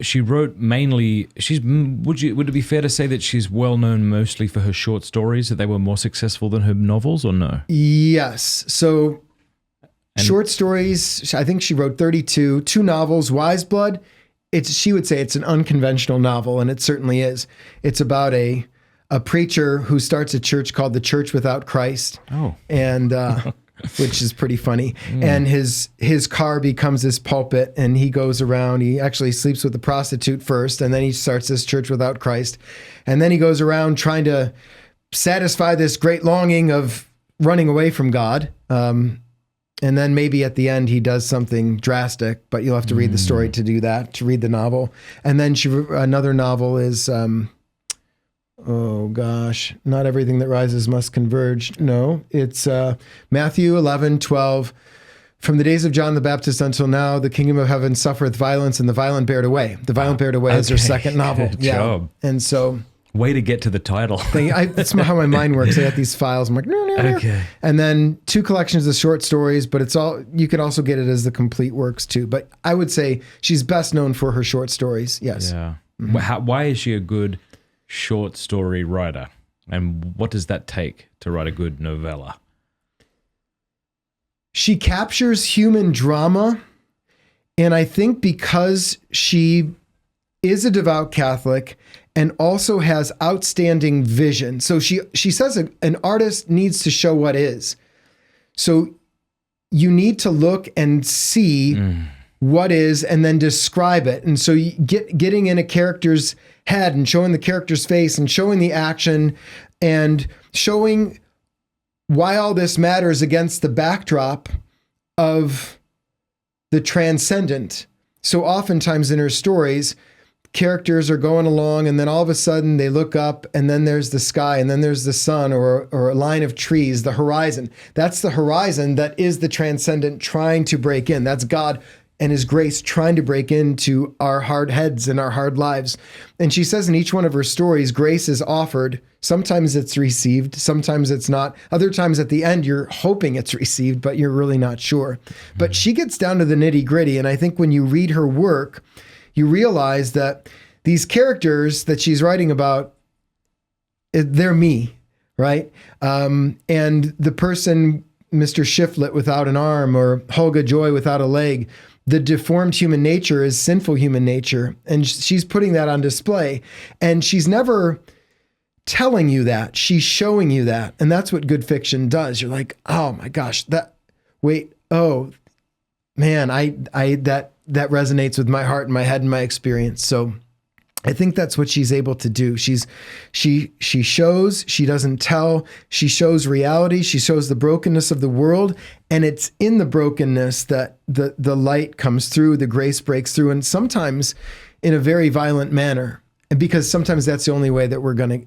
she wrote mainly. Would it be fair to say that she's well known mostly for her short stories? That they were more successful than her novels, or no? Yes. So short stories. I think she wrote 32. 2 novels. Wise Blood. She would say it's an unconventional novel, and it certainly is. It's about a preacher who starts a church called the Church Without Christ. Oh, and which is pretty funny. And his car becomes this pulpit, and he goes around. He actually sleeps with a prostitute first, and then he starts this Church Without Christ, and then he goes around trying to satisfy this great longing of running away from God. And then maybe at the end he does something drastic, but you'll have to read the story to do that, to read the novel. And then another novel is, Not Everything That Rises Must Converge. No, it's Matthew 11:12. From the days of John the Baptist until now, the kingdom of heaven suffereth violence, and the violent bear it away. The violent bear it away is her second novel. Good job. And so... Way to get to the title. That's how my mind works. I got these files. I'm like, no. Okay. And then 2 collections of short stories, but you can also get it as the complete works too. But I would say she's best known for her short stories. Yes. Yeah. Why is she a good short story writer? And what does that take to write a good novella? She captures human drama. And I think because she is a devout Catholic and also has outstanding vision. So she says an artist needs to show what is. So you need to look and see what is and then describe it. And so you getting in a character's head and showing the character's face and showing the action and showing why all this matters against the backdrop of the transcendent. So oftentimes in her stories, characters are going along, and then all of a sudden they look up, and then there's the sky, and then there's the sun or a line of trees, the horizon. That's the horizon that is the transcendent trying to break in. That's God and his grace trying to break into our hard heads and our hard lives. And she says in each one of her stories, grace is offered. Sometimes it's received, sometimes it's not. Other times at the end, you're hoping it's received, but you're really not sure. But she gets down to the nitty-gritty, and I think when you read her work, you realize that these characters that she's writing about, they're me, right? And the person, Mr. Shiflett without an arm, or Holga Joy without a leg, the deformed human nature is sinful human nature. And she's putting that on display. And she's never telling you that. She's showing you that. And that's what good fiction does. You're like, oh my gosh, that resonates with my heart and my head and my experience. So I think that's what she's able to do. She shows, she doesn't tell, she shows reality, she shows the brokenness of the world, and it's in the brokenness that the light comes through, the grace breaks through, and sometimes in a very violent manner. And because sometimes that's the only way that we're gonna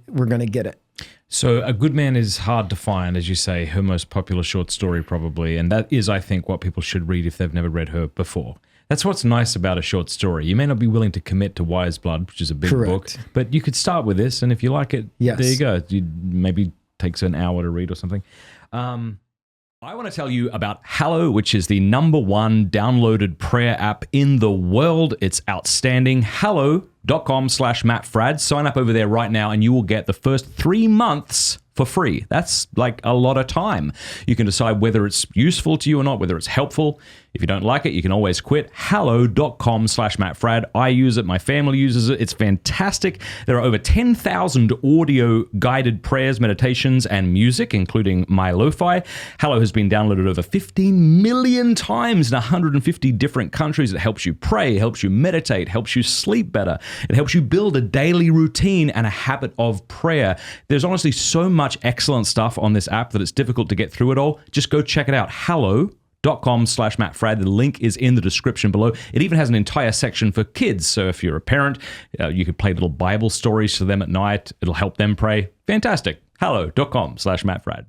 get it. So A Good Man is hard to find, as you say, her most popular short story probably, and that is, I think, what people should read if they've never read her before. That's what's nice about a short story. You may not be willing to commit to Wise Blood, which is a big book, but you could start with this, and if you like it, there you go. Maybe takes an hour to read or something. I want to tell you about Hallow, which is the #1 downloaded prayer app in the world. It's outstanding. Hallow.com/Matt Fradd. Sign up over there right now, and you will get the first 3 months for free. That's like a lot of time. You can decide whether it's useful to you or not, whether it's helpful. If you don't like it, you can always quit. Hallow.com/Matt Fradd. I use it. My family uses it. It's fantastic. There are over 10,000 audio guided prayers, meditations, and music, including my lo-fi. Hallow has been downloaded over 15 million times in 150 different countries. It helps you pray, helps you meditate, helps you sleep better. It helps you build a daily routine and a habit of prayer. There's honestly so much excellent stuff on this app that it's difficult to get through it all. Just go check it out. Hallow.com/Matt Fradd. The link is in the description below. It even has an entire section for kids. So if you're a parent, you could play little Bible stories to them at night. It'll help them pray. Fantastic. Hallow.com/Matt Fradd.